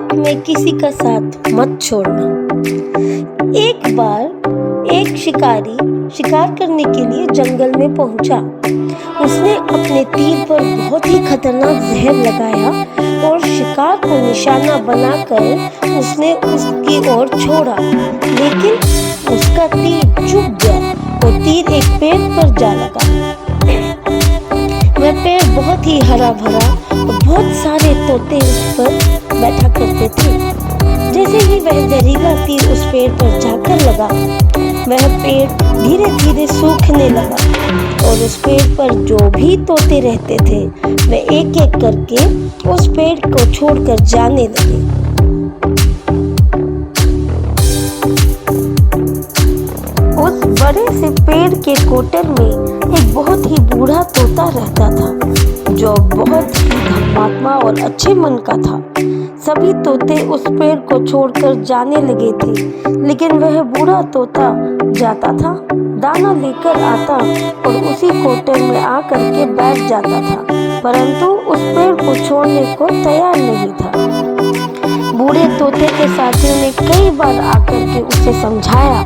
शौक में किसी का साथ मत छोड़ना। एक बार एक शिकारी शिकार करने के लिए जंगल में पहुंचा। उसने अपने तीर पर बहुत ही खतरनाक जहर लगाया और शिकार को निशाना बनाकर उसने उसकी ओर छोड़ा, लेकिन उसका तीर चूक गया और तीर एक पेड़ पर जा लगा। वह पेड़ बहुत ही हरा भरा और बहुत सारे तोते उस पर बैठा करते थे। जैसे ही वह जहरीला तीर उस पेड़ पर जाकर लगा, वह पेड़ धीरे धीरे सूखने लगा और उस पेड़ पर जो भी तोते रहते थे वे एक एक करके उस पेड़ को छोड़कर जाने लगे। उस बड़े से पेड़ के कोटर में एक बहुत ही बूढ़ा तोता रहता था, जो बहुत ही धर्मात्मा और अच्छे मन का था। सभी तोते उस पेड़ को छोड़कर जाने लगे थे, लेकिन वह बूढ़ा तोता जाता था, दाना लेकर आता और उसी कोटर में आकर के बैठ जाता था, परंतु उस पेड़ को छोड़ने को तैयार नहीं था। बूढ़े तोते के साथियों ने कई बार आकर के उसे समझाया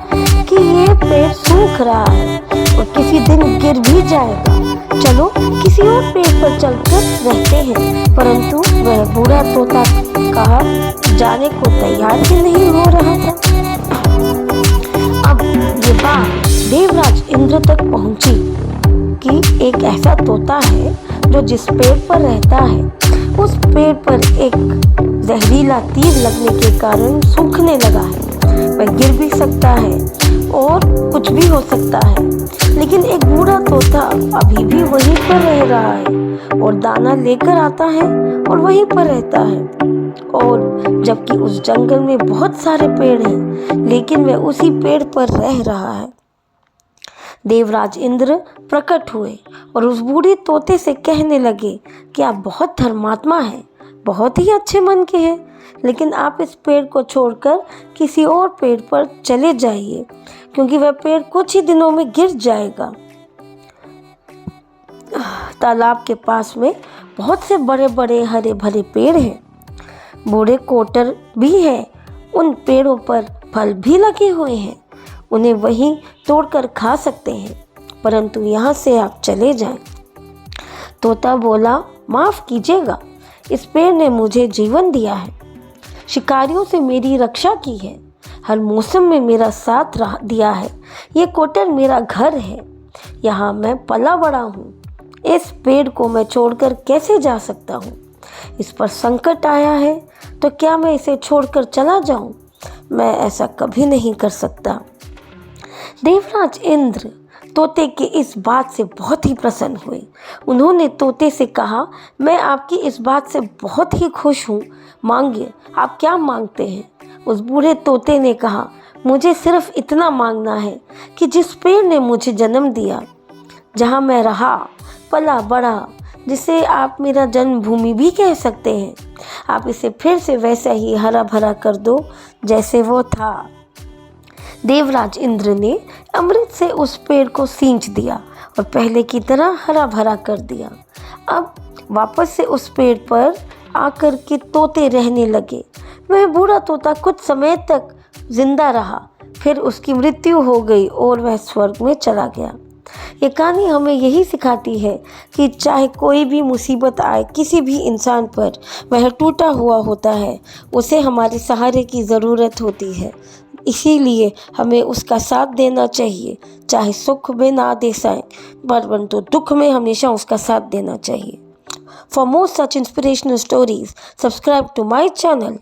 कि ये पेड़ सूख रहा है और किसी दिन गिर भी जाएगा, चलो किसी और पेड़ पर चलकर रहते हैं, परंतु वह बूढ़ा तोता कहा जाने को तैयार ही नहीं हो रहा था। अब ये बात देवराज इंद्र तक पहुंची कि एक ऐसा तोता है जो जिस पेड़ पर रहता है उस पेड़ पर एक जहरीला तीर लगने के कारण सूखने लगा है। वह गिर भी सकता है और कुछ भी हो सकता है, लेकिन एक बूढ़ा तोता अभी भी वहीं पर रह रहा है और दाना लेकर आता है और वहीं पर रहता है। और जबकि उस जंगल में बहुत सारे पेड़ हैं, लेकिन वह उसी पेड़ पर रह रहा है। देवराज इंद्र प्रकट हुए और उस बूढ़े तोते से कहने लगे कि आप बहुत धर्मात्मा हैं, बहुत ही अच्छे मन के हैं, लेकिन आप इस पेड़ को छोड़कर किसी और पेड़ पर चले जाइए, क्योंकि वह पेड़ कुछ ही दिनों में गिर जाएगा। तालाब के पास में बहुत से बड़े बड़े हरे भरे पेड़ हैं, बूढ़े कोटर भी हैं, उन पेड़ों पर फल भी लगे हुए हैं, उन्हें वहीं तोड़कर खा सकते हैं, परंतु यहाँ से आप चले जाएं। तोता बोला, माफ कीजिएगा, इस पेड़ ने मुझे जीवन दिया है, शिकारियों से मेरी रक्षा की है, हर मौसम में मेरा साथ दिया है, ये कोटर मेरा घर है, यहाँ मैं पला बड़ा हूँ, इस पेड़ को मैं छोड़कर कैसे जा सकता हूँ? इस पर संकट आया है तो क्या मैं इसे छोड़कर चला जाऊँ? मैं ऐसा कभी नहीं कर सकता। देवराज इंद्र तोते के इस बात से बहुत ही प्रसन्न हुए। उन्होंने तोते से कहा, मैं आपकी इस बात से बहुत ही खुश हूँ, मांगिए, आप क्या मांगते हैं? उस बूढ़े तोते ने कहा, मुझे सिर्फ इतना मांगना है कि जिस पेड़ ने मुझे जन्म दिया, जहाँ मैं रहा, पला बड़ा, जिसे आप मेरा जन्मभूमि भी कह सकते हैं, आप इसे फिर से वैसा ही हरा भरा कर दो जैसे वो था। देवराज इंद्र ने अमृत से उस पेड़ को सींच दिया और पहले की तरह हरा भरा कर दिया। अब वापस से उस पेड़ पर आकर के तोते रहने लगे। वह बूढ़ा तोता कुछ समय तक जिंदा रहा, फिर उसकी मृत्यु हो गई और वह स्वर्ग में चला गया। ये कहानी हमें यही सिखाती है कि चाहे कोई भी मुसीबत आए किसी भी इंसान पर, वह टूटा हुआ होता है, उसे हमारे सहारे की ज़रूरत होती है, इसीलिए हमें उसका साथ देना चाहिए, चाहे सुख में ना दे सके परंतु दुख में हमेशा उसका साथ देना चाहिए। For more such inspirational stories, subscribe to my channel.